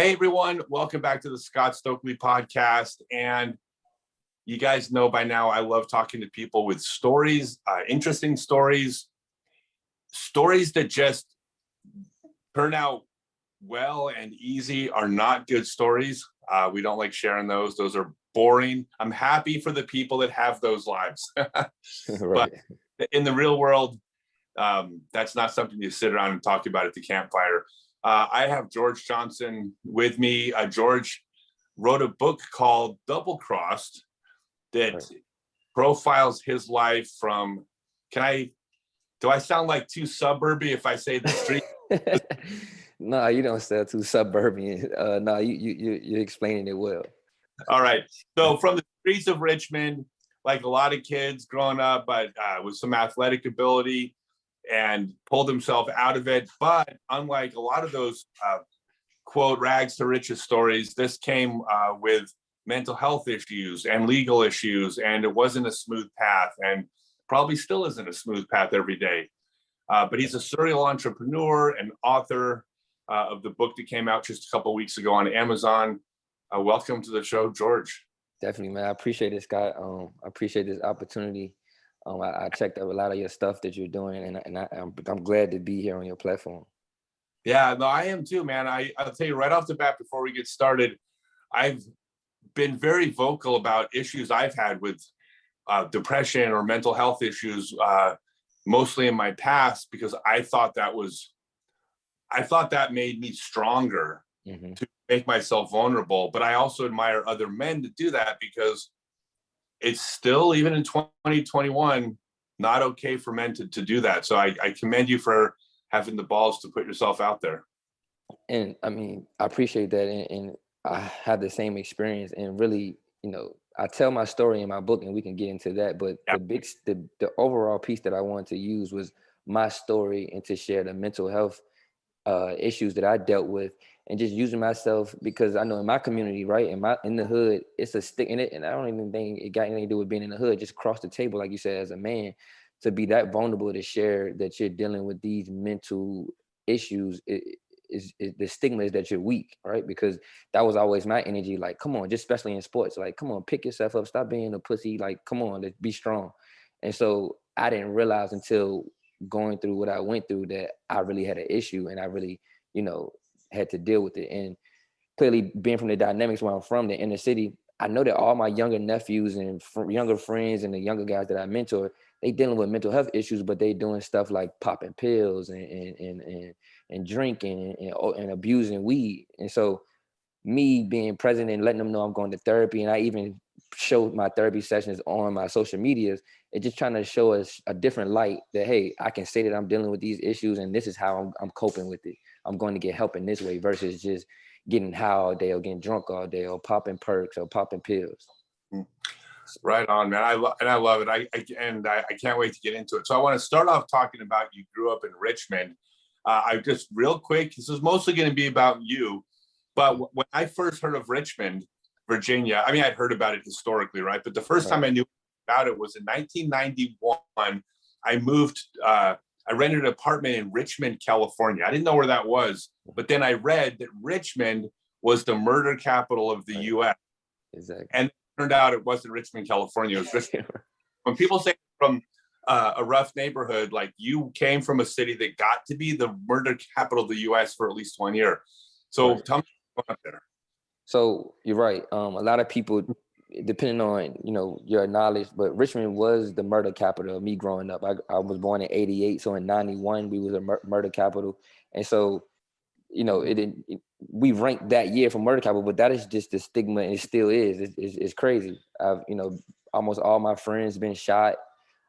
Hey everyone, welcome back to the Scott Stokely podcast. And you guys know by now, I love talking to people with stories, interesting stories that just turn out well and easy are not good stories. We don't like sharing those. Those are boring. I'm happy for the people that have those lives. Right. But in the real world, that's not something you sit around and talk about at the campfire. I have George Johnson with me. George wrote a book called Double Crossed that profiles his life from, do I sound like too suburby if I say the street? No, you don't sound too suburban. No, you're explaining it well. All right. So from the streets of Richmond, like a lot of kids growing up, but with some athletic ability, and pulled himself out of it. But unlike a lot of those quote rags to riches stories, this came with mental health issues and legal issues, and it wasn't a smooth path, and probably still isn't a smooth path every day. But he's a serial entrepreneur and author of the book that came out just a couple of weeks ago on Amazon. Welcome to the show, George. Definitely, man. I appreciate it, Scott. I appreciate this opportunity. I checked out a lot of your stuff that you're doing, and I'm glad to be here on your platform. Yeah, no, I am too, man. I'll tell you right off the bat before we get started, I've been very vocal about issues I've had with depression or mental health issues, mostly in my past, because I thought that made me stronger to make myself vulnerable. But I also admire other men that do that, because it's still, even in 2021, not okay for men to do that. So I commend you for having the balls to put yourself out there. And I mean, I appreciate that. And I have the same experience. And really, I tell my story in my book, and we can get into that. But the overall piece that I wanted to use was my story, and to share the mental health issues that I dealt with, and just using myself, because I know in my community, right, in the hood, it's a stick in it, and I don't even think it got anything to do with being in the hood. Just across the table, like you said, as a man, to be that vulnerable to share that you're dealing with these mental issues, is the stigma is that you're weak, right? Because that was always my energy. Like, come on, just especially in sports, like, come on, pick yourself up, stop being a pussy. Like, come on, let's be strong. And so I didn't realize until going through what I went through that I really had an issue, and I really, had to deal with it. And clearly, being from the dynamics where I'm from, the inner city, I know that all my younger nephews and younger friends and the younger guys that I mentor, they dealing with mental health issues, but they doing stuff like popping pills and drinking and abusing weed. And so me being present and letting them know I'm going to therapy, and I even showed my therapy sessions on my social medias, and just trying to show us a different light that, hey, I can say that I'm dealing with these issues, and this is how I'm coping with it. I'm going to get help in this way, versus just getting high all day or getting drunk all day or popping perks or popping pills. Right on, man. I love it. I can't wait to get into it. So I want to start off talking about, you grew up in Richmond. I just real quick, this is mostly going to be about you. But when I first heard of Richmond, Virginia, I mean, I'd heard about it historically, right? But the first time I knew about it was in 1991. I moved, I rented an apartment in Richmond, California. I didn't know where that was, but then I read that Richmond was the murder capital of the U.S. Exactly. And it turned out it wasn't Richmond, California. It was Richmond. When people say from a rough neighborhood, like, you came from a city that got to be the murder capital of the U.S. for at least 1 year. So tell me what's going on there. So you're right. A lot of people, depending on, your knowledge, but Richmond was the murder capital of me growing up. I was born in 88. So in 91, we was a murder capital. And so, we ranked that year for murder capital, but that is just the stigma, and it still is. It's crazy. I've, almost all my friends been shot.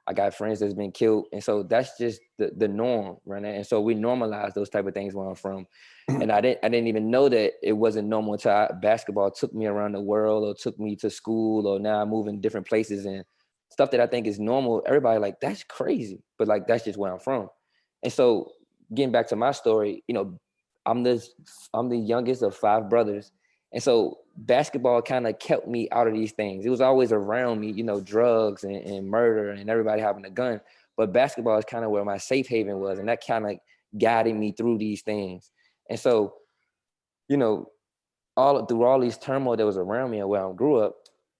I got friends that's been killed. And so that's just the norm, right? And so we normalize those type of things where I'm from. And I didn't even know that it wasn't normal until basketball took me around the world, or took me to school, or now I move in different places, and stuff that I think is normal. Everybody like, that's crazy. But like, that's just where I'm from. And so getting back to my story, I'm the youngest of 5 brothers. And so basketball kind of kept me out of these things. It was always around me, drugs and murder and everybody having a gun. But basketball is kind of where my safe haven was. And that kind of guided me through these things. And so, through all these turmoil that was around me and where I grew up,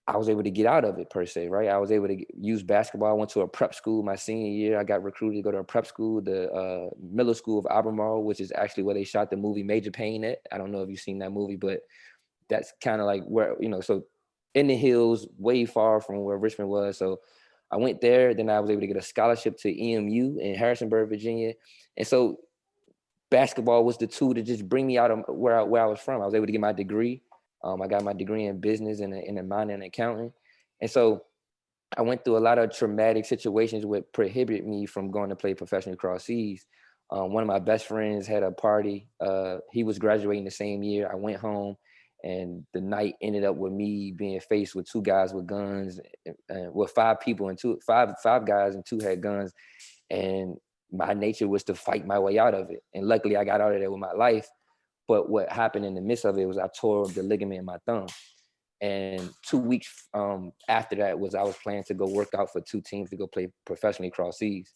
I was able to get out of it per se, right? I was able to use basketball. I went to a prep school my senior year. I got recruited to go to a prep school, the middle school of Albemarle, which is actually where they shot the movie Major Payne at. I don't know if you've seen that movie, but that's kind of like where, so in the hills, way far from where Richmond was. So I went there. Then I was able to get a scholarship to EMU in Harrisonburg, Virginia. And so basketball was the tool to just bring me out of where I was from. I was able to get my degree. I got my degree in business and in minor in accounting. And so I went through a lot of traumatic situations which prohibited me from going to play professionally across seas. One of my best friends had a party. He was graduating the same year. I went home, and the night ended up with me being faced with two guys with guns, with five people and five guys and two had guns. And my nature was to fight my way out of it. And luckily I got out of there with my life. But what happened in the midst of it was I tore the ligament in my thumb. And 2 weeks after that I was planning to go work out for two teams to go play professionally across seas.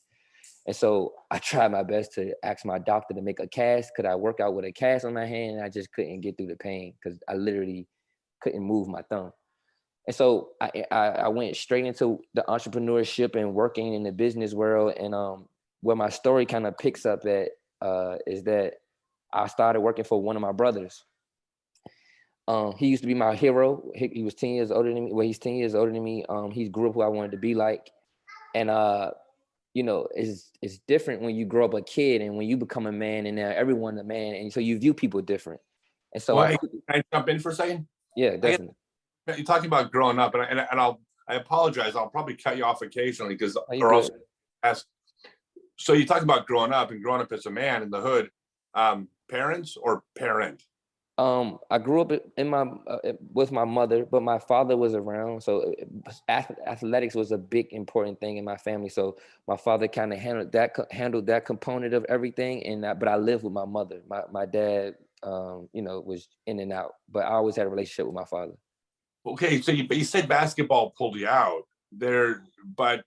And so I tried my best to ask my doctor to make a cast. Could I work out with a cast on my hand? And I just couldn't get through the pain because I literally couldn't move my thumb. And so I went straight into the entrepreneurship and working in the business world. And where my story kind of picks up at is that I started working for one of my brothers. He used to be my hero. He was 10 years older than me. Well, he's 10 years older than me. He grew up who I wanted to be like. And it's different when you grow up a kid and when you become a man, and now everyone's a man, and so you view people different. And so Can I jump in for a second? Yeah, definitely. You're talking about growing up, and I apologize. I'll probably cut you off occasionally because also ask. So you talk about growing up as a man in the hood. Parents or parent? I grew up with my mother, but my father was around. So athletics was a big important thing in my family. So my father kind of handled that component of everything. But I lived with my mother. My dad, was in and out. But I always had a relationship with my father. Okay, so you said basketball pulled you out there, but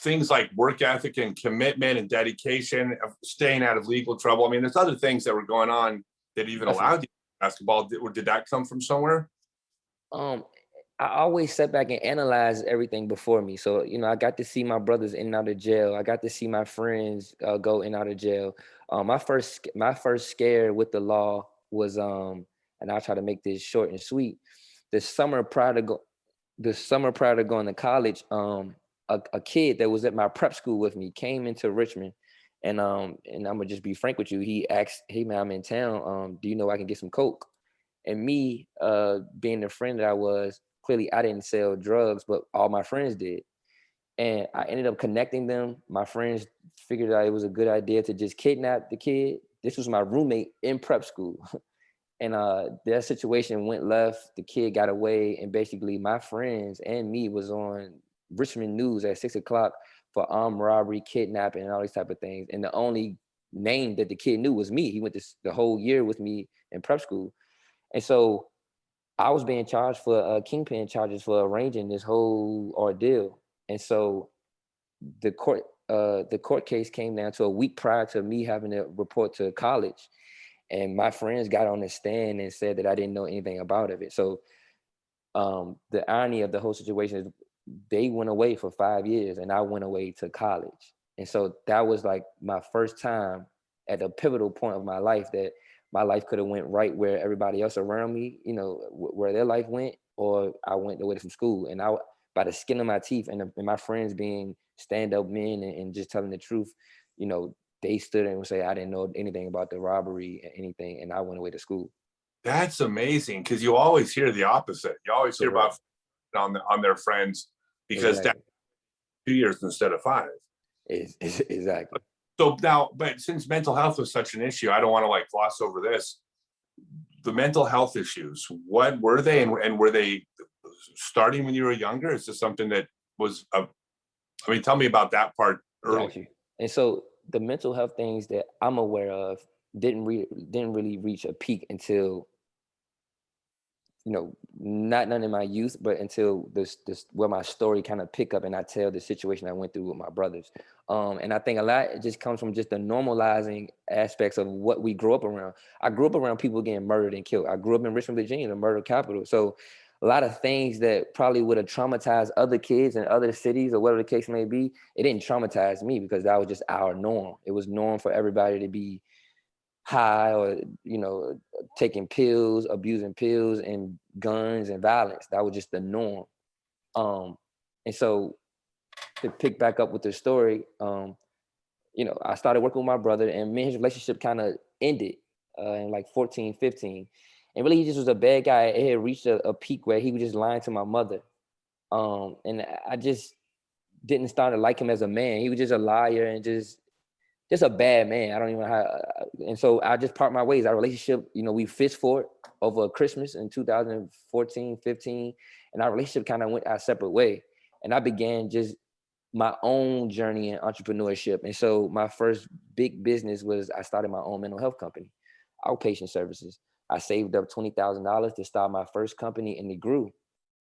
things like work ethic and commitment and dedication, of staying out of legal trouble. I mean, there's other things that were going on that even allowed you basketball. Did that come from somewhere? I always sat back and analyzed everything before me. So, I got to see my brothers in and out of jail. I got to see my friends go in and out of jail. My first scare with the law was, and I'll try to make this short and sweet. The summer prior to going to college, a kid that was at my prep school with me came into Richmond. And I'm gonna just be frank with you. He asked, "Hey man, I'm in town. Do you know I can get some coke?" And me, being the friend that I was, clearly I didn't sell drugs, but all my friends did. And I ended up connecting them. My friends figured out it was a good idea to just kidnap the kid. This was my roommate in prep school. And their situation went left. The kid got away, and basically my friends and me was on Richmond News at 6 o'clock for armed robbery, kidnapping, and all these type of things. And the only name that the kid knew was me. He went the whole year with me in prep school. And so I was being charged for kingpin charges for arranging this whole ordeal. And so the court case came down to a week prior to me having to report to college. And my friends got on the stand and said that I didn't know anything about it. So the irony of the whole situation is they went away for 5 years and I went away to college. And so that was like my first time at a pivotal point of my life that my life could have went right where everybody else around me, where their life went, or I went away from school. And I, by the skin of my teeth, and my friends being stand-up men and just telling the truth, they stood and would say, I didn't know anything about the robbery and anything, and I went away to school. That's amazing, because you always hear the opposite. You always hear about on their friends because exactly. 2 years instead of 5. Exactly. So now, but since mental health was such an issue, I don't want to gloss over this. The mental health issues, what were they, and were they starting when you were younger? Is this something that was tell me about that part early. And so the mental health things that I'm aware of didn't really reach a peak until not none in my youth, but until this where my story kind of pick up and I tell the situation I went through with my brothers. And I think a lot it just comes from just the normalizing aspects of what we grew up around. I grew up around people getting murdered and killed. I grew up in Richmond, Virginia, the murder capital. So a lot of things that probably would have traumatized other kids in other cities or whatever the case may be, it didn't traumatize me because that was just our norm. It was norm for everybody to be high or taking pills, abusing pills and guns and violence. That was just the norm. And so to pick back up with the story, I started working with my brother and me and his relationship kind of ended in like 14, 15. And really he just was a bad guy. It had reached a peak where he was just lying to my mother. And I just didn't start to like him as a man. He was just a liar and just a bad man. I don't even know how. And so I just part my ways. Our relationship, we fist fought over Christmas in 2014, 15. And our relationship kind of went our separate way. And I began just my own journey in entrepreneurship. And so my first big business was I started my own mental health company, outpatient services. I saved up $20,000 to start my first company and it grew.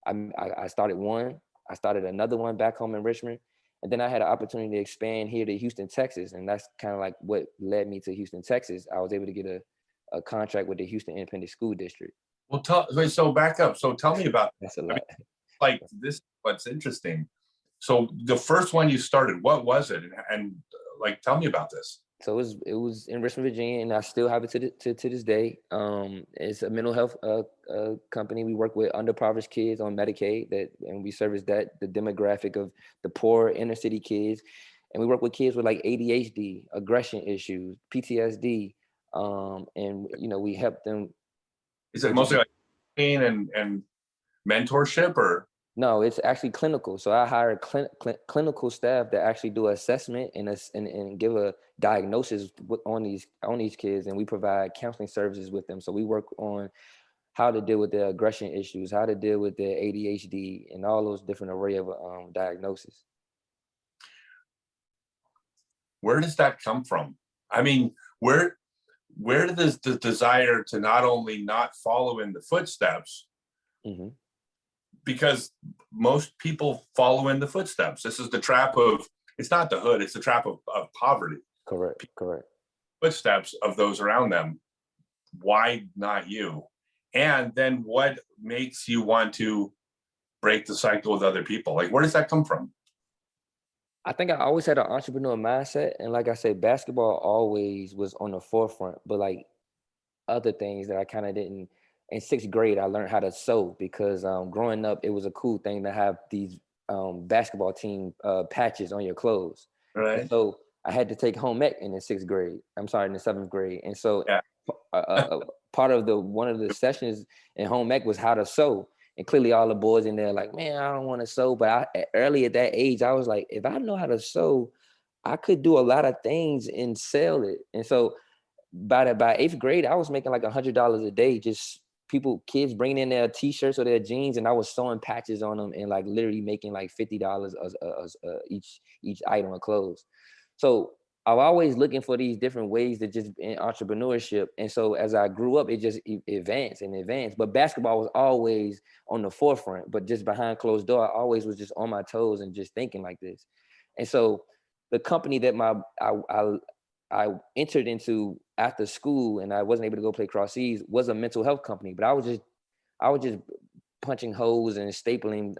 I started one. I started another one back home in Richmond. And then I had an opportunity to expand here to Houston, Texas. And that's kind of like what led me to Houston, Texas. I was able to get a contract with the Houston Independent School District. Well, so back up. So tell me about, That's a lot. like this, what's interesting. So the first one you started, what was it? And like, tell me about this. So it was in Richmond, Virginia, and I still have it to this day. It's a mental health company. We work with underprivileged kids on Medicaid, and we service the demographic of the poor inner city kids, and we work with kids with like ADHD, aggression issues, PTSD, and we help them. Is it mostly like pain and mentorship or? No, it's actually clinical. So I hire clinical staff that actually do assessment and give a diagnosis on these kids, and we provide counseling services with them. So we work on how to deal with their aggression issues, how to deal with their ADHD, and all those different array of diagnoses. Where does that come from? I mean, where does the desire to not only not follow in the footsteps, Mm-hmm. because most people follow in the footsteps. This is the trap of, it's not the hood, it's the trap of poverty. Correct. Footsteps of those around them. Why not you? And then what makes you want to break the cycle with other people? Like, where does that come from? I think I always had an entrepreneur mindset. And like I said, basketball always was on the forefront, but like other things that I kind of didn't. In sixth grade, I learned how to sew because growing up, it was a cool thing to have these basketball team patches on your clothes. Right. And so I had to take home ec in the sixth grade. I'm sorry, in the seventh grade. And so Yeah. part of one of the sessions in home ec was how to sew. And clearly all the boys in there like, man, I don't want to sew. But early at that age, I was like, if I know how to sew, I could do a lot of things and sell it. And so by eighth grade, I was making like $100 a day, just kids bringing in their t-shirts or their jeans, and I was sewing patches on them and like literally making like $50 each item of clothes. So I'm always looking for these different ways to just in entrepreneurship. And so as I grew up, it just advanced and advanced. But basketball was always on the forefront, but just behind closed door, I always was just on my toes and just thinking like this. And so the company that I entered into after school and I wasn't able to go play cross seas was a mental health company, but I was just punching holes and stapling,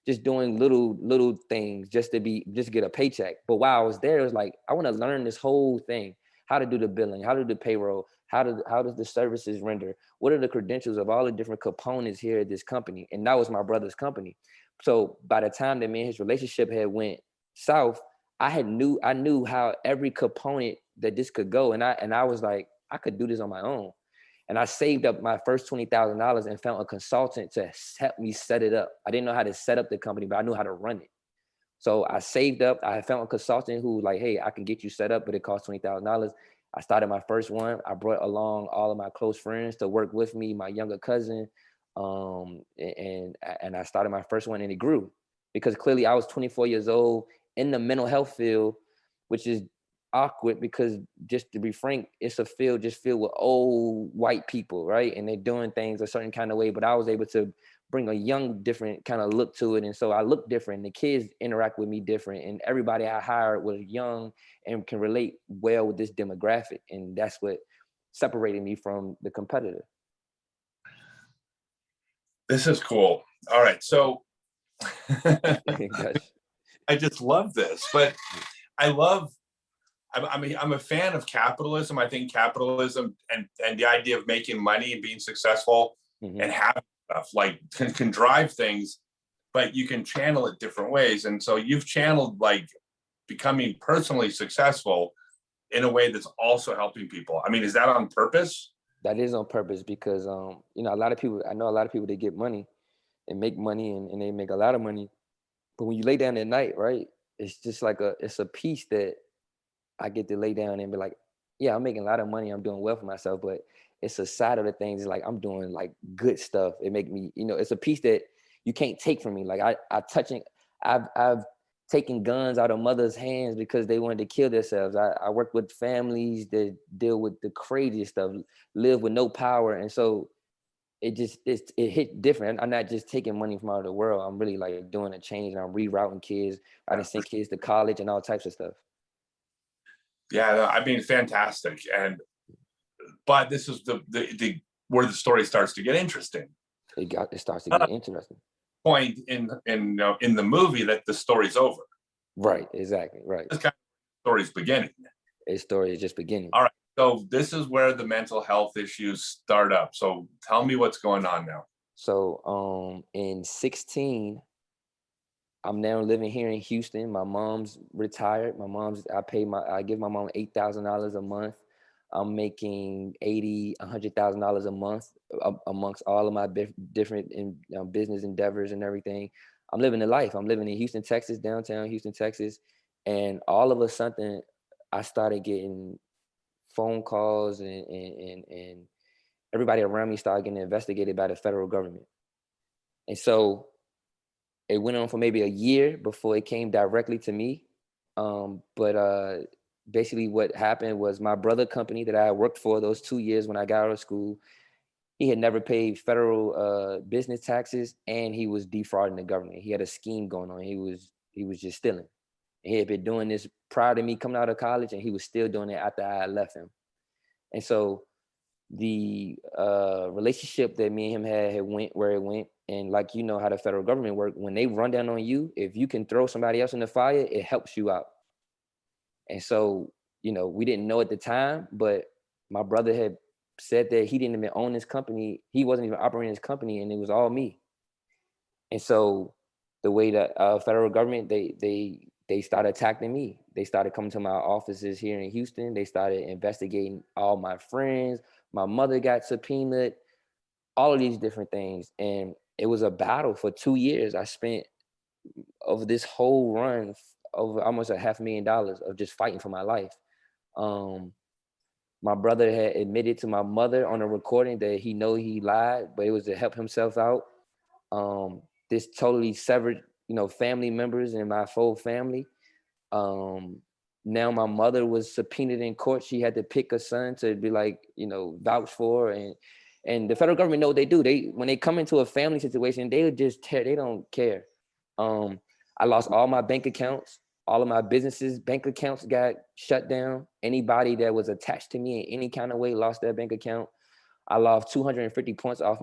just doing little things just to get a paycheck. But while I was there, it was like, I want to learn this whole thing, how to do the billing, how to do the payroll, how does the services render, what are the credentials of all the different components here at this company. And that was my brother's company. So by the time that me and his relationship had went south, I knew how every component that this could go. And I was like, I could do this on my own. And I saved up my first $20,000 and found a consultant to help me set it up. I didn't know how to set up the company, but I knew how to run it. So I saved up. I found a consultant who was like, hey, I can get you set up, but it costs $20,000. I started my first one. I brought along all of my close friends to work with me, my younger cousin. And I started my first one and it grew because clearly I was 24 years old in the mental health field, which is awkward because, just to be frank, it's a field just filled with old white people, right? And they're doing things a certain kind of way, but I was able to bring a young, different kind of look to it. And so I look different. The kids interact with me different. And everybody I hired was young and can relate well with this demographic. And that's what separated me from the competitor. This is cool. All right. So Gosh. I just love this, but I love, I'm a fan of capitalism. I think capitalism and the idea of making money and being successful and having stuff like can drive things, but you can channel it different ways. And so you've channeled like becoming personally successful in a way that's also helping people. I mean, is that on purpose? That is on purpose because, you know, I know a lot of people that get money and make money and they make a lot of money. But when you lay down at night, right, it's just like it's a piece that I get to lay down and be like, yeah, I'm making a lot of money. I'm doing well for myself, but it's a side of the things like I'm doing like good stuff. It make me, you know, it's a piece that you can't take from me. Like I've taken guns out of mothers' hands because they wanted to kill themselves. I work with families that deal with the craziest stuff, live with no power. And so it hit different. I'm not just taking money from out of the world. I'm really like doing a change and I'm rerouting kids. I done sent kids to college and all types of stuff. Yeah, I mean, fantastic. But this is the where the story starts to get interesting. It starts to get interesting. Point in the movie that the story's over. Right, exactly, right. This kind of story's beginning. A story is just beginning. All right, so this is where the mental health issues start up. So tell me what's going on now. So in 16, I'm now living here in Houston. My mom's retired. I give my mom $8,000 a month. I'm making $100,000 a month amongst all of my different business endeavors and everything. I'm living the life. I'm living in Houston, Texas, downtown Houston, Texas. And all of a sudden, I started getting phone calls and everybody around me started getting investigated by the federal government. And so it went on for maybe a year before it came directly to me. But basically what happened was my brother company that I worked for those 2 years when I got out of school, he had never paid federal business taxes and he was defrauding the government. He had a scheme going on. He was just stealing. He had been doing this prior to me coming out of college and he was still doing it after I left him. And so the relationship that me and him had went where it went. And like, you know how the federal government work, when they run down on you, if you can throw somebody else in the fire, it helps you out. And so, you know, we didn't know at the time, but my brother had said that he didn't even own his company. He wasn't even operating his company and it was all me. And so the way that federal government, they started attacking me. They started coming to my offices here in Houston. They started investigating all my friends. My mother got subpoenaed, all of these different things. And it was a battle for 2 years. I spent over this whole run over almost $500,000 of just fighting for my life. My brother had admitted to my mother on a recording that he lied, but it was to help himself out. This totally severed, you know, family members in my full family. Now my mother was subpoenaed in court. She had to pick a son to be like, you know, vouch for. And the federal government know what they do. When they come into a family situation, they just tear, they don't care. I lost all my bank accounts. All of my businesses' bank accounts got shut down. Anybody that was attached to me in any kind of way lost their bank account. I lost 250 points off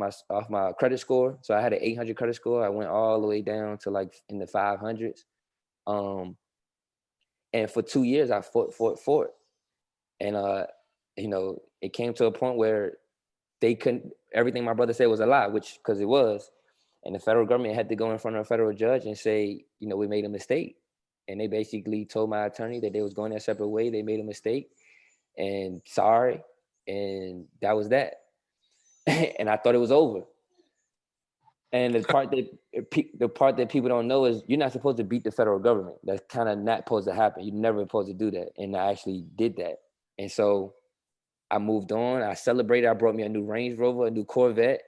my credit score. So I had an 800 credit score. I went all the way down to like in the 500s. And for 2 years, I fought. And, you know, it came to a point where they couldn't, everything my brother said was a lie, because it was. And the federal government had to go in front of a federal judge and say, you know, we made a mistake. And they basically told my attorney that they was going their separate way. They made a mistake and sorry. And that was that. And I thought it was over. And the part that people don't know is you're not supposed to beat the federal government. That's kind of not supposed to happen. You're never supposed to do that. And I actually did that. And so I moved on. I celebrated. I brought me a new Range Rover, a new Corvette.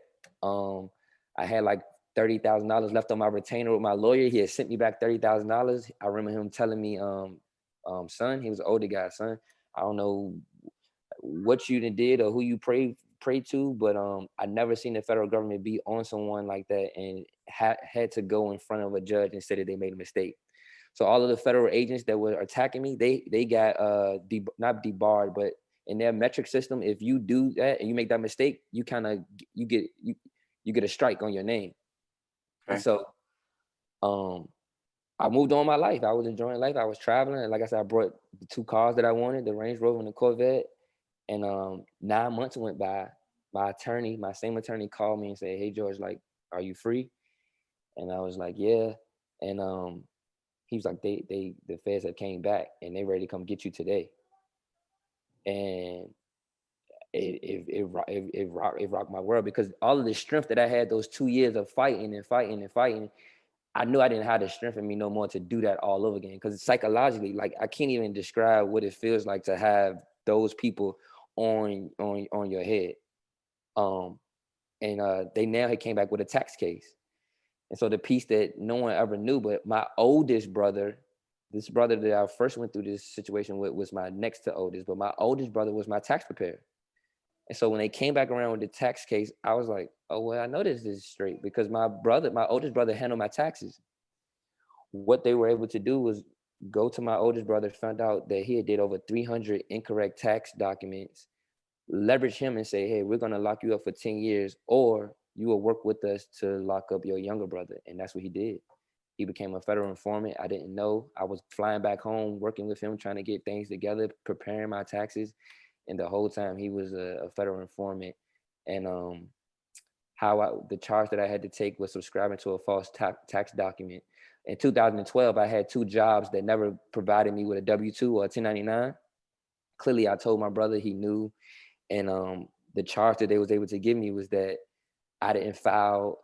I had like $30,000 left on my retainer with my lawyer. He had sent me back $30,000. I remember him telling me son. He was an older guy, son. I don't know what you did or who you pray to, but I never seen the federal government be on someone like that and had to go in front of a judge and say that they made a mistake. So all of the federal agents that were attacking me, they got not debarred, but in their metric system, if you do that and you make that mistake, you kind of you get a strike on your name. Okay. And so I moved on my life. I was enjoying life. I was traveling, and like I said, I brought the two cars that I wanted, the Range Rover and the Corvette. And 9 months went by. My same attorney called me and said, "Hey George, like, are you free?" And I was like, "Yeah." And he was like, the feds have came back and they ready to come get you today. And it rocked my world, because all of the strength that I had those 2 years of fighting and fighting and fighting, I knew I didn't have the strength in me no more to do that all over again. Because psychologically, like, I can't even describe what it feels like to have those people on your head. And they now had came back with a tax case. And so the piece that no one ever knew, but my oldest brother, this brother that I first went through this situation with, was my next to oldest, but my oldest brother was my tax preparer. And so when they came back around with the tax case, I was like, oh, well, I know this is straight, because my oldest brother handled my taxes. What they were able to do was go to my oldest brother, found out that he had did over 300 incorrect tax documents, leverage him and say, hey, we're going to lock you up for 10 years, or you will work with us to lock up your younger brother. And that's what he did. He became a federal informant. I didn't know. I was flying back home, working with him, trying to get things together, preparing my taxes. And the whole time he was a federal informant. And the charge that I had to take was subscribing to a false tax document. In 2012, I had two jobs that never provided me with a W-2 or a 1099. Clearly, I told my brother, he knew. And the charge that they was able to give me was that I didn't file.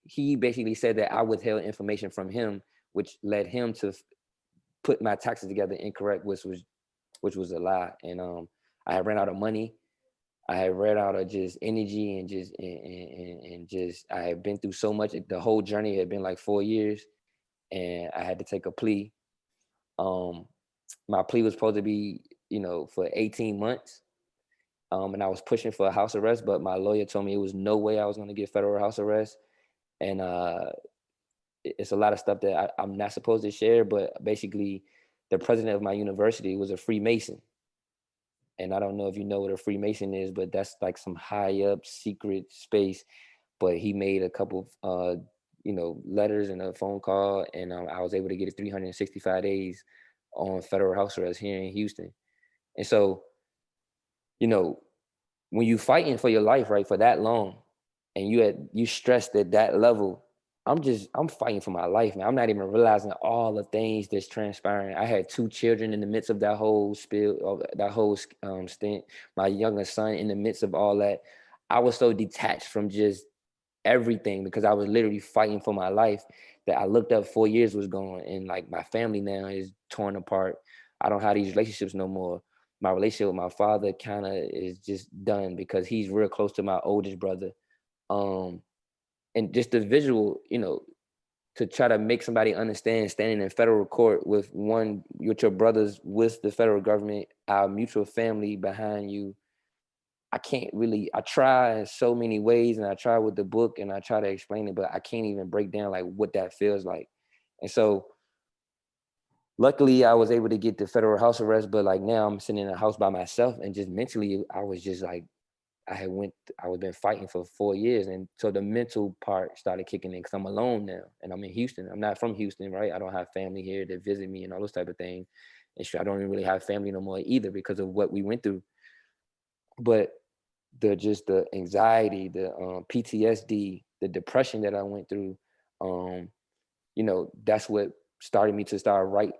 He basically said that I withheld information from him, which led him to put my taxes together incorrect, which was a lie. And I had ran out of money. I had ran out of just energy and just I had been through so much. The whole journey had been like 4 years, and I had to take a plea. My plea was supposed to be, for 18 months. And I was pushing for a house arrest, but my lawyer told me it was no way I was going to get federal house arrest. And it's a lot of stuff that I'm not supposed to share, but basically the president of my university was a Freemason. And I don't know if you know what a Freemason is, but that's like some high up secret space. But he made a couple of, letters and a phone call, and I was able to get it 365 days on federal house arrest here in Houston. And so, when you fighting for your life, right, for that long, and you stressed at that level, I'm fighting for my life, man. I'm not even realizing all the things that's transpiring. I had two children in the midst of that whole stint. My youngest son in the midst of all that. I was so detached from just everything, because I was literally fighting for my life, that I looked up 4 years was gone, and like my family now is torn apart. I don't have these relationships no more. My relationship with my father kind of is just done, because he's real close to my oldest brother. And just the visual, to try to make somebody understand, standing in federal court with your brothers, with the federal government, our mutual family behind you. I try so many ways, and I try with the book and I try to explain it, but I can't even break down like what that feels like. And so luckily I was able to get the federal house arrest, but like now I'm sitting in a house by myself, and just mentally I was just like, I was been fighting for 4 years. And so the mental part started kicking in, because I'm alone now and I'm in Houston. I'm not from Houston, right? I don't have family here to visit me and all those type of things. And I don't even really have family no more either, because of what we went through. But the anxiety, the PTSD, the depression that I went through, that's what started me to start write.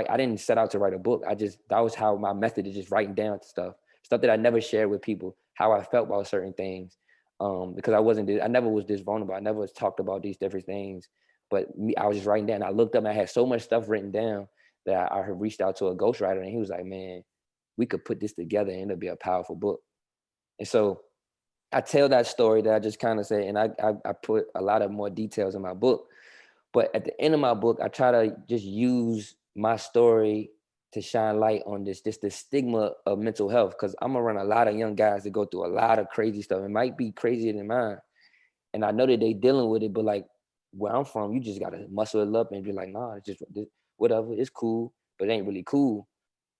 I didn't set out to write a book. That was how my method is, just writing down stuff that I never shared with people, how I felt about certain things. Because I never was this vulnerable. I never was talked about these different things, but I was just writing down. I looked up and I had so much stuff written down that I had reached out to a ghostwriter, and he was like, man, we could put this together and it'll be a powerful book. And so I tell that story that I just kind of say, and I put a lot of more details in my book. But at the end of my book, I try to just use my story to shine light on this, just the stigma of mental health. Because I'm around a lot of young guys that go through a lot of crazy stuff. It might be crazier than mine. And I know that they dealing with it, but like where I'm from, you just gotta muscle it up and be like, nah, it's just whatever, it's cool, but it ain't really cool.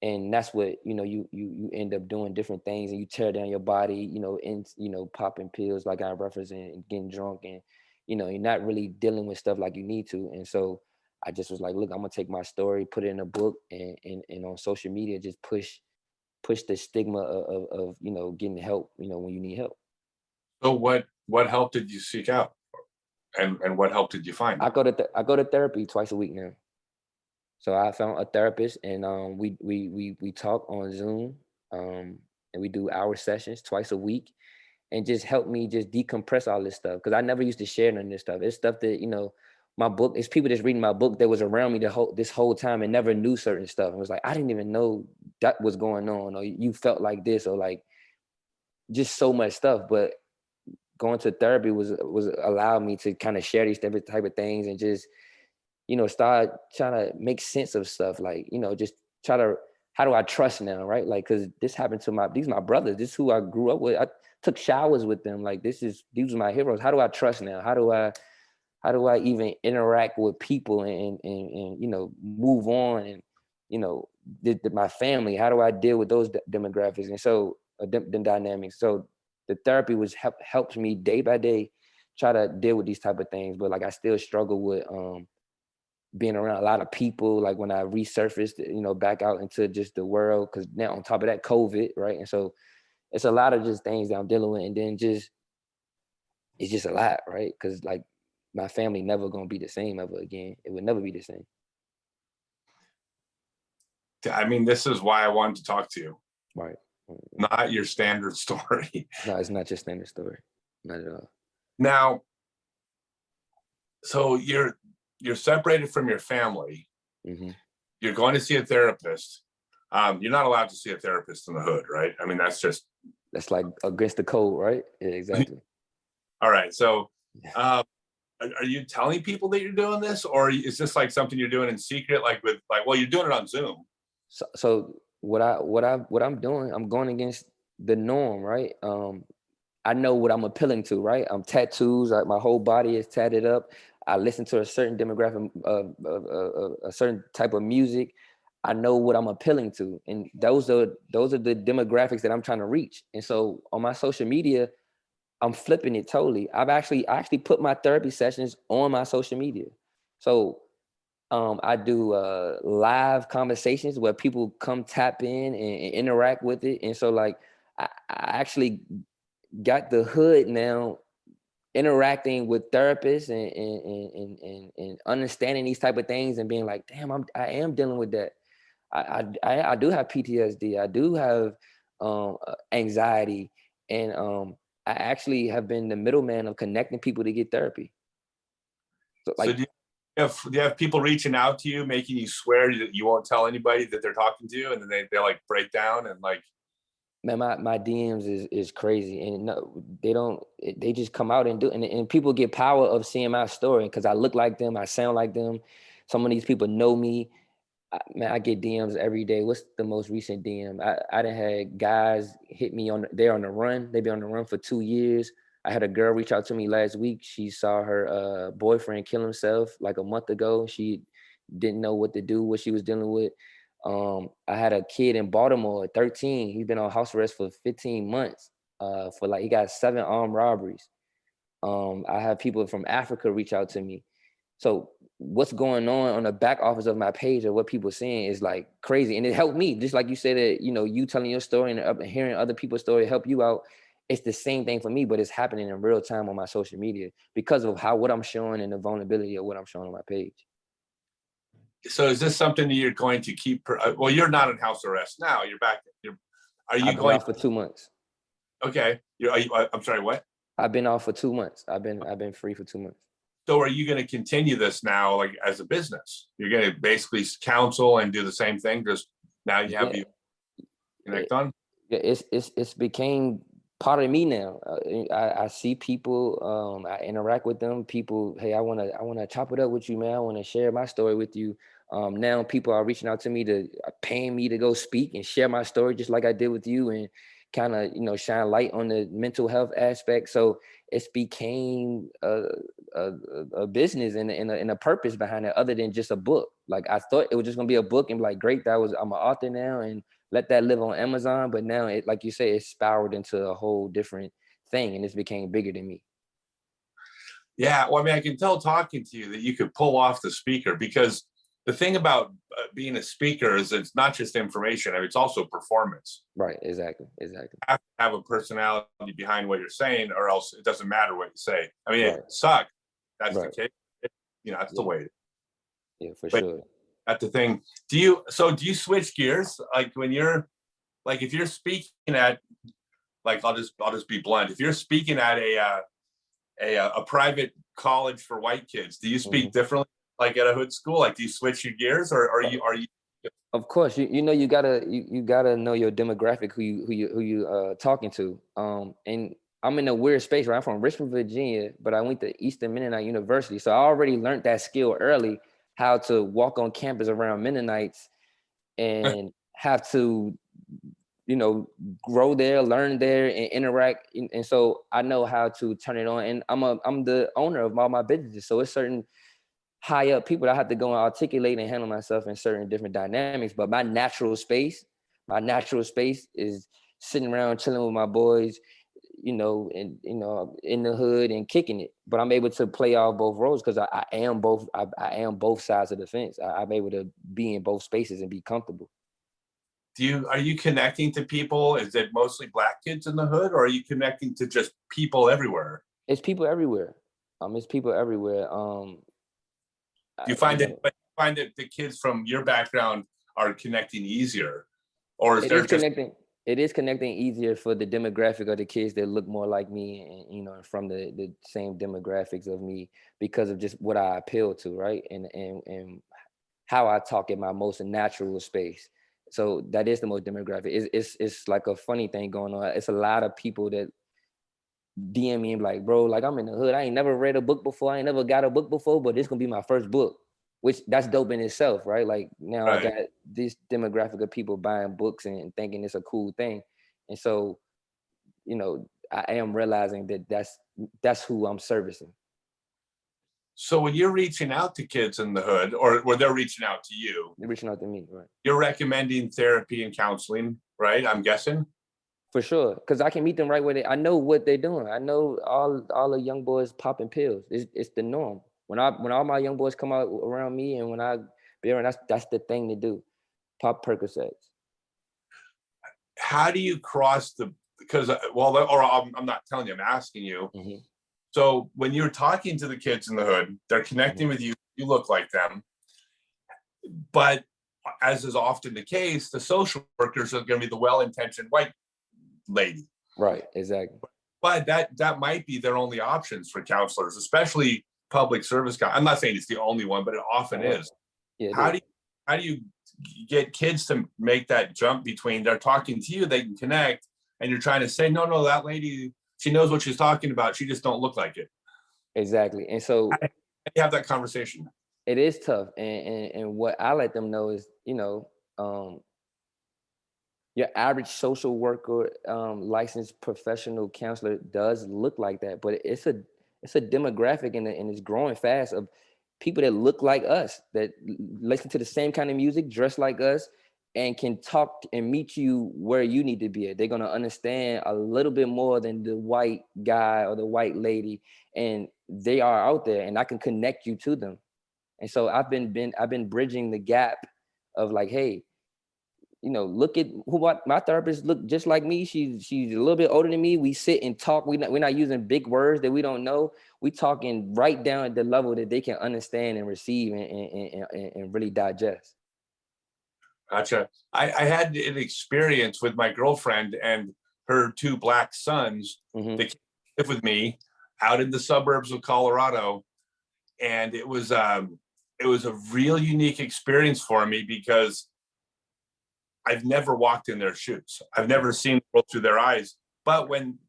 And that's what, you know, you end up doing different things, and you tear down your body, you know, and, you know, popping pills like I referenced, and getting drunk, and, you know, you're not really dealing with stuff like you need to. And so I just was like, look, I'm gonna take my story, put it in a book, and on social media, just push the stigma of, you know, getting help, you know, when you need help. So what help did you seek out, and what help did you find? I go to therapy twice a week now. So I found a therapist, and we talk on Zoom, and we do hour sessions twice a week, and just help me just decompress all this stuff, because I never used to share none of this stuff. It's stuff that, you know, my book, it's people that's reading my book that was around me this whole time and never knew certain stuff. And was like, I didn't even know that was going on, or you felt like this, or like just so much stuff. But going to therapy was allowed me to kind of share these different type of things, and just, you know, start trying to make sense of stuff. Like, you know, just try to, how do I trust now, right? Like, because this happened to these my brothers. This is who I grew up with. I took showers with them. Like, these are my heroes. How do I trust now? How do I even interact with people, and you know, move on, and, you know, my family, how do I deal with those demographics, and so the dynamics. So the therapy was helps me day by day try to deal with these type of things. But like, I still struggle with being around a lot of people, like when I resurfaced, you know, back out into just the world, because now on top of that, COVID, right? And so it's a lot of just things that I'm dealing with, and then just, it's just a lot, right? Because like, my family never gonna be the same ever again. It would never be the same. I mean, this is why I wanted to talk to you. Right. Not your standard story. No, it's not your standard story. Not at all. Now, so you're separated from your family. Mm-hmm. You're going to see a therapist. You're not allowed to see a therapist in the hood, right? I mean, that's like against the code, right? Yeah, exactly. All right. So are you telling people that you're doing this, or is this like something you're doing in secret, like well, you're doing it on Zoom? So what I'm doing, I'm going against the norm, right? I know what I'm appealing to, right? I'm tattoos, like my whole body is tatted up. I listen to a certain demographic, a certain type of music. I know what I'm appealing to, and those are the demographics that I'm trying to reach. And so on my social media, I'm flipping it totally. I actually put my therapy sessions on my social media. So I do live conversations where people come tap in and interact with it. And so like, I actually got the hood now interacting with therapists, and understanding these type of things, and being like, damn, I am dealing with that. I do have PTSD. I do have anxiety, and I actually have been the middleman of connecting people to get therapy. So like, so do you have people reaching out to you, making you swear that you won't tell anybody that they're talking to you, and then they like break down and like? Man, my DMs is crazy, and no, they just come out and do, and people get power of seeing my story, because I look like them, I sound like them. Some of these people know me. Man, I get DMs every day. What's the most recent DM? I done had guys hit me they're on the run. They've been on the run for 2 years. I had a girl reach out to me last week. She saw her boyfriend kill himself like a month ago. She didn't know what to do, what she was dealing with. I had a kid in Baltimore, 13. He's been on house arrest for 15 months. For like, he got 7 armed robberies. I have people from Africa reach out to me. So what's going on the back office of my page, or what people are saying, is like crazy. And it helped me, just like you said that, you know, you telling your story and hearing other people's story help you out. It's the same thing for me, but it's happening in real time on my social media because of what I'm showing, and the vulnerability of what I'm showing on my page. So is this something that you're going to keep? Well, you're not in house arrest now. You're back. Are you I've been going off for 2 months? Okay. I'm sorry. What? I've been off for 2 months. I've been free for 2 months. So are you going to continue this now, like as a business? You're going to basically counsel and do the same thing, just now you have you connect on? Yeah, it's became part of me now. I see people, I interact with them. People, hey, I wanna chop it up with you, man. I wanna share my story with you. Now people are reaching out to me to paying me to go speak and share my story, just like I did with you, and kind of shine light on the mental health aspect. So it's became a business and a purpose behind it, other than just a book. Like I thought it was just gonna be a book and be like, great, I'm an author now, and let that live on Amazon. But now it, like you say, it's spiraled into a whole different thing, and it's became bigger than me. Yeah, well, I mean, I can tell talking to you that you could pull off the speaker, because the thing about being a speaker is it's not just information. I mean, it's also performance. Right. Exactly. You have to have a personality behind what you're saying, or else it doesn't matter what you say. I mean, Right. it sucks. That's Right. the case. That's Yeah. the way. Yeah, for But sure. that's the thing. Do you switch gears? Like when you're, like, if you're speaking at, like, I'll just be blunt. If you're speaking at a private college for white kids, do you speak differently, like at a hood school? Like, do you switch your gears, or are you Of course, you gotta know your demographic, who you talking to. And I'm in a weird space, right? I'm from Richmond, Virginia, but I went to Eastern Mennonite University, so I already learned that skill early, how to walk on campus around Mennonites and have to, grow there, learn there, and interact. And so I know how to turn it on. And I'm the owner of all my businesses, so it's certain high up people that I have to go and articulate and handle myself in certain different dynamics. But my natural space is sitting around chilling with my boys, and in the hood and kicking it. But I'm able to play all both roles because I am both. I am both sides of the fence. I'm able to be in both spaces and be comfortable. are you connecting to people? Is it mostly Black kids in the hood, or are you connecting to just people everywhere? It's people everywhere. It's people everywhere. Do you find that the kids from your background are connecting easier, or is It there is just connecting. It is connecting easier for the demographic of the kids that look more like me, and from the same demographics of me, because of just what I appeal to, right? And how I talk in my most natural space. So that is the most demographic. It's like a funny thing going on. It's a lot of people that DM me and be like, bro, like I'm in the hood. I ain't never read a book before. I ain't never got a book before, but this gonna be my first book, which that's dope in itself, right? Like now I right? got this demographic of people buying books and thinking it's a cool thing. And so, I am realizing that that's who I'm servicing. So when you're reaching out to kids in the hood, or when they're reaching out to you, They're reaching out to me, right? you're recommending therapy and counseling, right? I'm guessing. For sure, because I can meet them right where I know what they're doing. I know all the young boys popping pills. It's the norm. When all my young boys come out around me, and when I be around, that's the thing to do. Pop Percocets. How do you cross because, well, or I'm not telling you, I'm asking you. Mm-hmm. So when you're talking to the kids in the hood, they're connecting Mm-hmm. with you. You look like them, but as is often the case, the social workers are going to be the well-intentioned white lady. Right, exactly. But that might be their only options for counselors, especially public service. I'm not saying it's the only one, but it often is. Yeah, How do you get kids to make that jump between they're talking to you, they can connect, and you're trying to say, no, that lady, she knows what she's talking about. She just don't look like it. exactly. And so How do you have that conversation? it is tough. And what I let them know is, your average social worker, licensed professional counselor does look like that, but it's a demographic and it's growing fast of people that look like us, that listen to the same kind of music, dress like us, and can talk and meet you where you need to be at. They're gonna understand a little bit more than the white guy or the white lady, and they are out there, and I can connect you to them. And so I've been bridging the gap of like, hey, look at what my therapist look just like me. She's a little bit older than me. We sit and talk. We're not using big words that we don't know. We talking right down at the level that they can understand and receive and really digest. Gotcha. I had an experience with my girlfriend and her two Black sons. Mm-hmm. They live with me out in the suburbs of Colorado, and it was a real unique experience for me because I've never walked in their shoes. I've never seen the world through their eyes. But when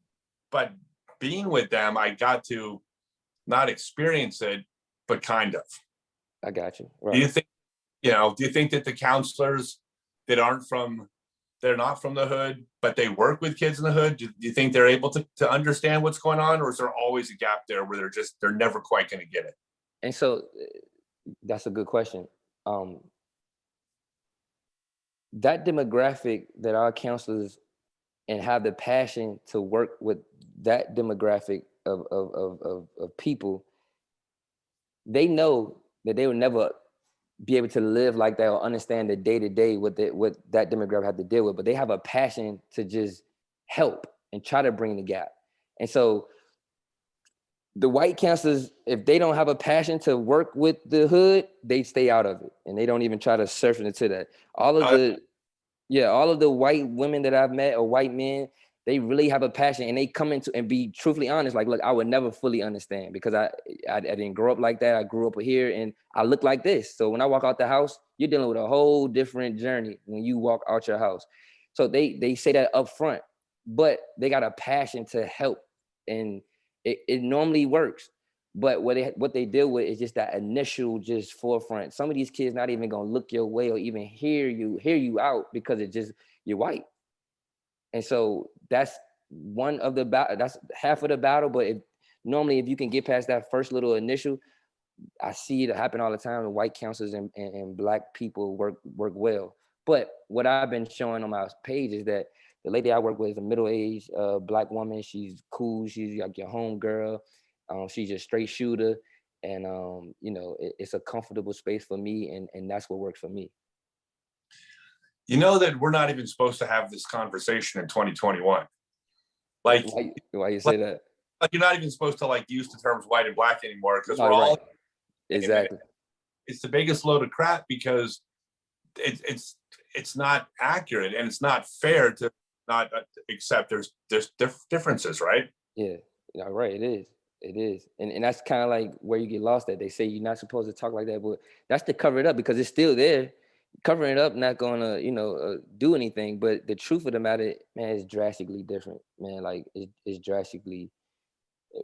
but being with them, I got to not experience it, but kind of. I got you. Do you Right. think, do you think that the counselors that they're not from the hood, but they work with kids in the hood, do you think they're able to understand what's going on? Or is there always a gap there where they're never quite going to get it? And so that's a good question. That demographic that our counselors and have the passion to work with that demographic of people, they know that they will never be able to live like that or understand the day-to-day what that demographic have to deal with, but they have a passion to just help and try to bring the gap. And so the white counselors, if they don't have a passion to work with the hood, they stay out of it and they don't even try to surf into that. All of the white women that I've met or white men, they really have a passion and they come into and be truthfully honest. Like, look, I would never fully understand because I didn't grow up like that. I grew up here and I look like this. So when I walk out the house, you're dealing with a whole different journey when you walk out your house. So they say that up front, but they got a passion to help, and it normally works. But what they deal with is just that initial just forefront. Some of these kids not even gonna look your way or even hear you out because it just you're white. And so that's one of the that's half of the battle. But normally if you can get past that first little initial, I see it happen all the time. The white counselors and black people work well. But what I've been showing on my page is that the lady I work with is a middle-aged black woman. She's cool. She's like your home girl. She's a straight shooter. And, it's a comfortable space for me. And that's what works for me. You know that we're not even supposed to have this conversation in 2021. Like, why you say that? Like you're not even supposed to use the terms white and black anymore because we're right. all exactly. It's the biggest load of crap because it's not accurate and it's not fair to not accept there's differences, right? Yeah, right. It is, and that's kind of like where you get lost at. They say you're not supposed to talk like that, but that's to cover it up because it's still there. Covering it up not gonna do anything. But the truth of the matter, man, is drastically different, man. Like it's drastically.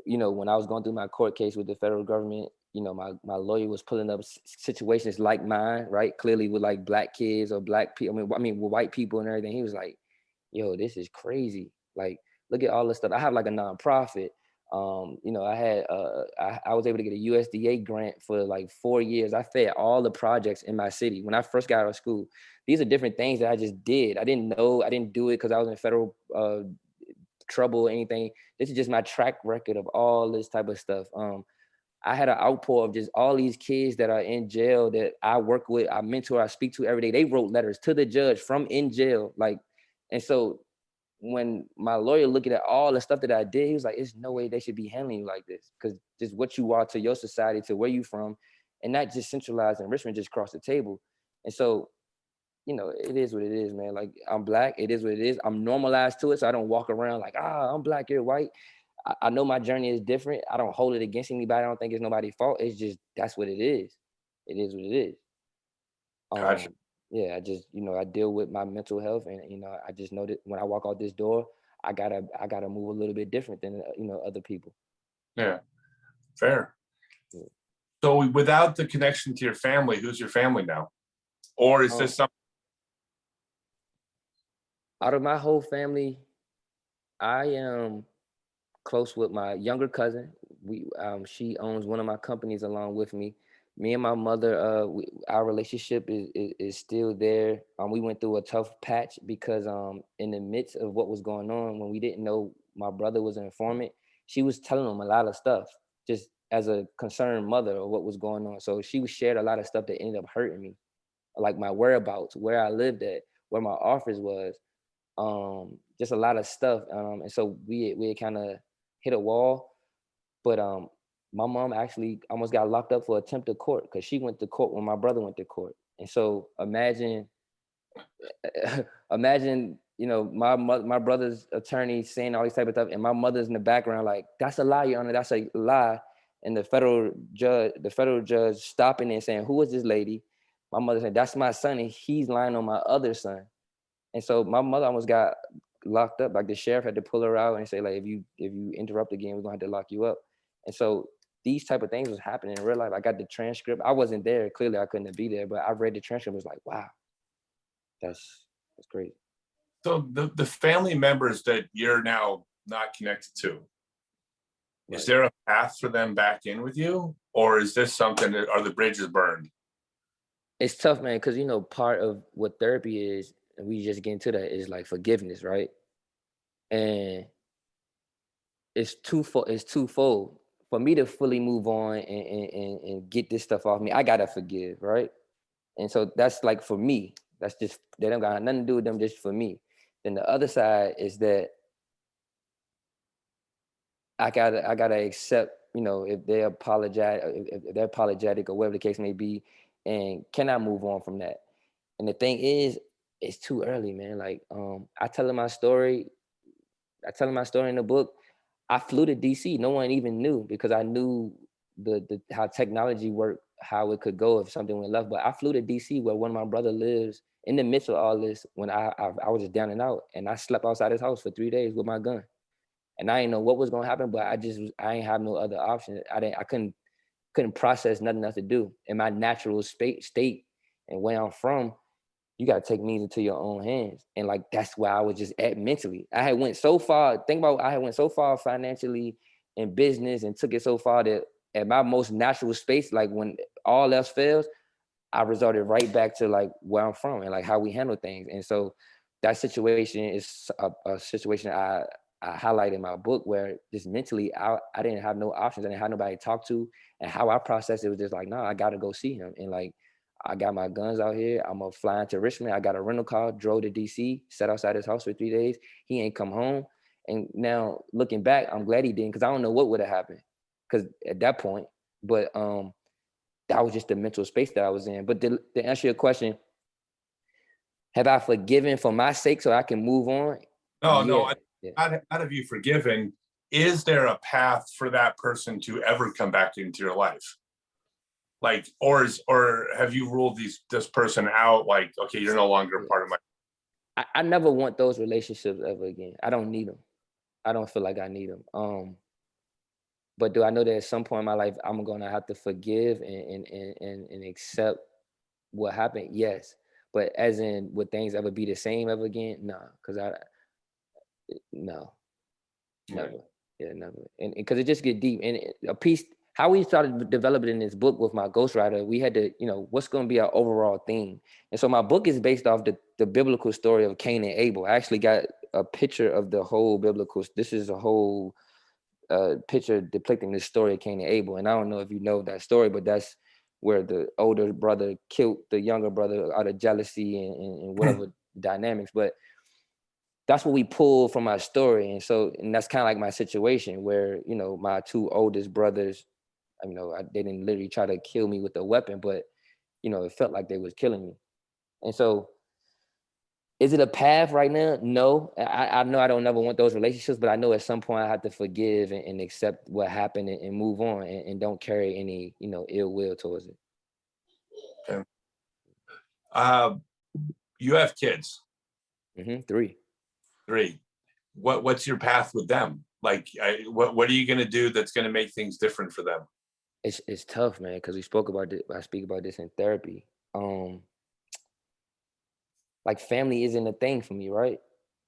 When I was going through my court case with the federal government, my lawyer was pulling up situations like mine, right? Clearly with like black kids or black people. I mean, with white people and everything. He was like, "Yo, this is crazy. Like, look at all this stuff." I have like a nonprofit. I had I was able to get a USDA grant for like 4 years. I fed all the projects in my city when I first got out of school. These are different things that I just did. I didn't know. I didn't do it because I was in federal trouble or anything. This is just my track record of all this type of stuff. I had an outpour of just all these kids that are in jail that I work with, I mentor, I speak to every day. They wrote letters to the judge from in jail. And so when my lawyer looked at all the stuff that I did, he was like, "There's no way they should be handling you like this because just what you are to your society, to where you from, and not just centralized in Richmond, just across the table." And so it is what it is, man. Like I'm black, it is what it is. I'm normalized to it, so I don't walk around like, I'm black, you're white. I know my journey is different. I don't hold it against anybody. I don't think it's nobody's fault. It's just that's what it is. It is what it is. Gotcha. Yeah, I just I deal with my mental health, and I just know that when I walk out this door, I gotta move a little bit different than other people. Yeah, fair. Yeah. So without the connection to your family, who's your family now? Or is this something? Out of my whole family, I am close with my younger cousin. She owns one of my companies along with me. Me and my mother, our relationship is still there. We went through a tough patch because in the midst of what was going on, when we didn't know my brother was an informant, she was telling him a lot of stuff just as a concerned mother of what was going on. So she shared a lot of stuff that ended up hurting me, like my whereabouts, where I lived at, where my office was, just a lot of stuff. And so we kind of hit a wall. But my mom actually almost got locked up for attempted court because she went to court when my brother went to court. And so imagine, my brother's attorney saying all these type of stuff, and my mother's in the background like, "That's a lie, Your Honor. That's a lie." And the federal judge stopping and saying, "Who is this lady?" My mother said, "That's my son, and he's lying on my other son." And so my mother almost got locked up. Like the sheriff had to pull her out and say, like, if you interrupt again, we're gonna have to lock you up. And so these type of things was happening in real life. I got the transcript. I wasn't there. Clearly, I couldn't be there, but I read the transcript. It was like, wow, that's crazy. So the family members that you're now not connected to, Right. is there a path for them back in with you, or is this something that are the bridges burned? It's tough, man, because you know part of what therapy is, and we just get into that, is like forgiveness, right? And it's twofold. It's twofold. For me to fully move on and get this stuff off me, I gotta forgive, right? And so that's like for me. That's just, they don't got nothing to do with them, just for me. Then the other side is that I gotta accept, you know, if they apologize, if they're apologetic or whatever the case may be, and can I move on from that? And the thing is, it's too early, man. Like, I telling my story in the book. I flew to DC. No one even knew, because I knew the how technology worked, how it could go if something went left. But I flew to DC, where one of my brother lives, in the midst of all this, when I was just down and out, and I slept outside his house for 3 days with my gun. And I didn't know what was gonna happen, but I ain't have no other option. I couldn't process nothing else to do. In my natural state and where I'm from, you gotta take means into your own hands. And like that's where I was just at mentally. I had went so far, I had went so far financially in business and took it so far that at my most natural space, like when all else fails, I resorted right back to like where I'm from and like how we handle things. And so that situation is a situation I highlight in my book, where just mentally I didn't have no options. I didn't have nobody to talk to. And how I processed it was just like, no, I gotta go see him. And like, I got my guns out here. I'm gonna fly into Richmond. I got a rental car, drove to DC, sat outside his house for 3 days. He ain't come home. And now looking back, I'm glad he didn't, because I don't know what would have happened. Because at that point, but that was just the mental space that I was in. But to answer your question, have I forgiven for my sake so I can move on? No. Yeah. Out of you forgiving, is there a path for that person to ever come back into your life? Like, or have you ruled this person out? Like, okay, you're no longer a part of my. I never want those relationships ever again. I don't need them. I don't feel like I need them. But do I know that at some point in my life I'm gonna have to forgive and accept what happened? Yes. But as in, would things ever be the same ever again? Nah, because no, never. Right. Yeah, never. And because it just get deep. And a piece, how we started developing in this book with my ghostwriter, we had to, you know, what's going to be our overall theme. And so my book is based off the biblical story of Cain and Abel. I actually got a picture of the whole biblical. This is a whole picture depicting the story of Cain and Abel. And I don't know if you know that story, but that's where the older brother killed the younger brother out of jealousy and whatever dynamics. But that's what we pull from my story. And so, and that's kind of like my situation where, you know, my two oldest brothers, you know, they didn't literally try to kill me with a weapon, but, you know, it felt like they was killing me. And so, is it a path right now? No, I know I don't never want those relationships, but I know at some point I have to forgive and accept what happened and move on and don't carry any, you know, ill will towards it. Okay. You have kids. Mm-hmm. Three. What's your path with them? Like, what are you going to do that's going to make things different for them? It's tough, man, because we spoke about it. I speak about this in therapy. Like family isn't a thing for me, right?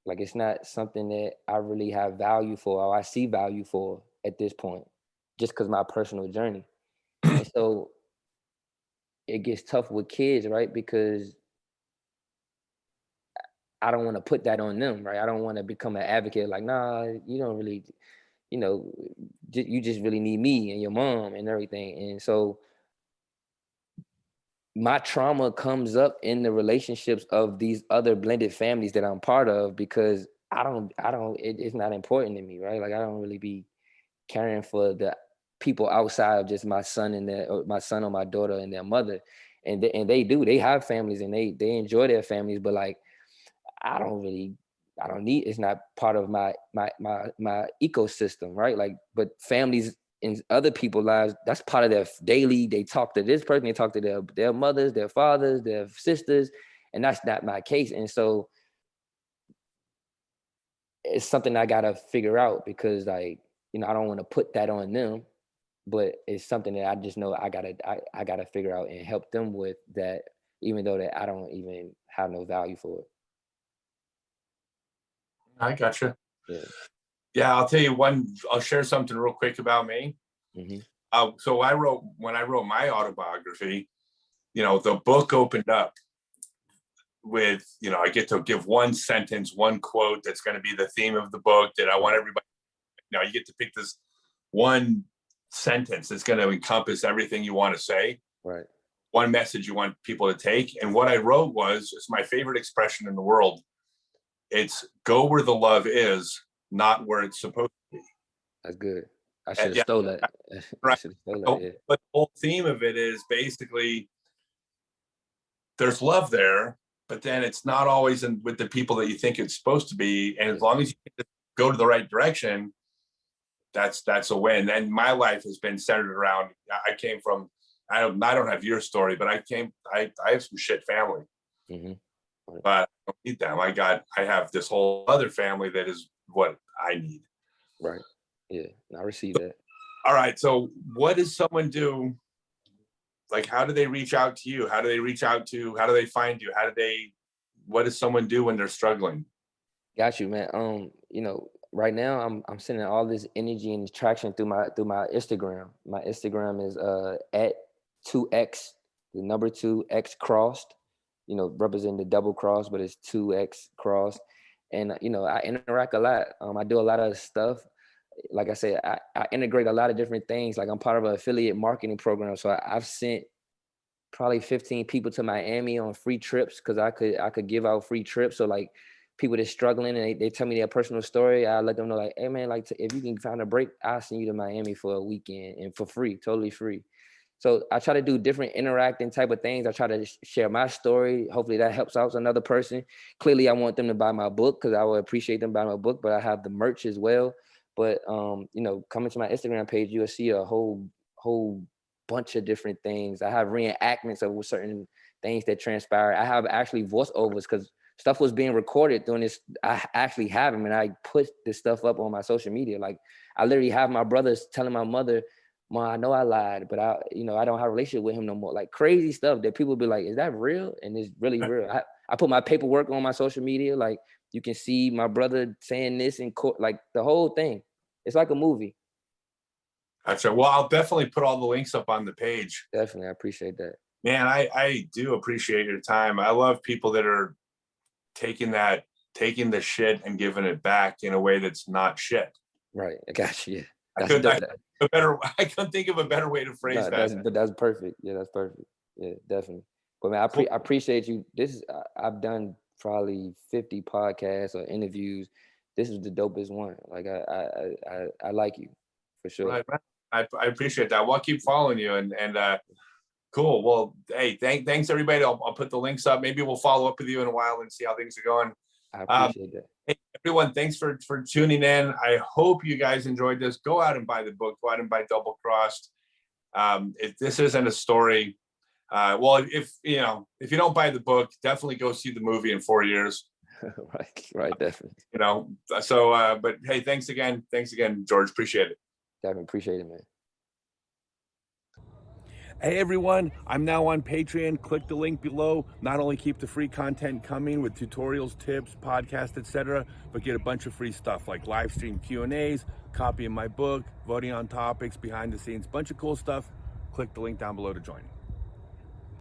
Like it's not something that I really have value for or I see value for at this point, just because my personal journey. And so it gets tough with kids, right? Because I don't want to put that on them, right? I don't want to become an advocate like, nah, you don't really, you know, you just really need me and your mom and everything. And so my trauma comes up in the relationships of these other blended families that I'm part of, because it's not important to me, right? Like I don't really be caring for the people outside of just my son my son or my daughter and their mother. And they have families and they enjoy their families, but like, I don't need, it's not part of my ecosystem, right? Like, but families in other people's lives, that's part of their daily, they talk to this person, they talk to their mothers, their fathers, their sisters, and that's not my case. And so it's something I gotta figure out because like, I don't want to put that on them, but it's something that I just know I gotta figure out and help them with that, even though that I don't even have no value for it. I gotcha. Yeah. Yeah, I'll tell you one. I'll share something real quick about me. Hmm. So when I wrote my autobiography, the book opened up with, I get to give one sentence, one quote that's going to be the theme of the book that I want everybody. You get to pick this one sentence that's going to encompass everything you want to say. Right. One message you want people to take. And what I wrote was, it's my favorite expression in the world. It's go where the love is, not where it's supposed to be. That's good. I should have Yeah, stole that. I right. should have stole that. Yeah. But the whole theme of it is basically there's love there, but then it's not always with the people that you think it's supposed to be. And as long as you go to the right direction, that's a win. And my life has been centered around, I came from, I don't have your story, but I have some shit family, Mm-hmm. but I don't need them. I have this whole other family that is what I need. Right. Yeah. I receive that. All right. So what does someone do? Like, how do they reach out to you? How do they find you? What does someone do when they're struggling? Got you, man. Right now I'm sending all this energy and traction through my Instagram. My Instagram is at 2x, the number 2x crossed, representing the double cross, but it's 2x crossed. And I interact a lot. I do a lot of stuff. Like I said, I integrate a lot of different things. Like I'm part of an affiliate marketing program. So I've sent probably 15 people to Miami on free trips because I could give out free trips. So like people that's struggling and they tell me their personal story, I let them know like, hey man, like if you can find a break, I'll send you to Miami for a weekend and for free, totally free. So I try to do different interacting type of things. I try to share my story. Hopefully that helps out another person. Clearly I want them to buy my book because I would appreciate them buying my book, but I have the merch as well. But coming to my Instagram page, you'll see a whole bunch of different things. I have reenactments of certain things that transpire. I have actually voiceovers because stuff was being recorded during this. I actually have them, and I put this stuff up on my social media. Like I literally have my brothers telling my mother, "Ma, I know I lied, but I don't have a relationship with him no more." Like crazy stuff that people be like, "Is that real?" And it's really real. I put my paperwork on my social media. Like you can see my brother saying this in court, like the whole thing. It's like a movie. Gotcha. Well, I'll definitely put all the links up on the page. Definitely, I appreciate that. Man, I do appreciate your time. I love people that are taking the shit and giving it back in a way that's not shit. Right, I got you. Yeah. I couldn't think of a better way to phrase that. That's perfect. Yeah, that's perfect. Yeah, definitely. But man, I appreciate you. I've done probably 50 podcasts or interviews. This is the dopest one. Like I like you for sure. Right. I appreciate that. Well, I'll keep following you and cool. Well, hey, thanks everybody. I'll put the links up. Maybe we'll follow up with you in a while and see how things are going. I appreciate that. Hey, everyone, thanks for tuning in. I hope you guys enjoyed this. Go out and buy the book. Go out and buy Double Crossed. If this isn't a story, well, if you don't buy the book, definitely go see the movie in 4 years. Right, definitely. But hey, thanks again, George. Appreciate it. Definitely appreciate it, man. Hey everyone, I'm now on Patreon. Click the link below. Not only keep the free content coming with tutorials, tips, podcasts, etc., but get a bunch of free stuff like live stream Q&As, copy of my book, voting on topics, behind the scenes, bunch of cool stuff. Click the link down below to join.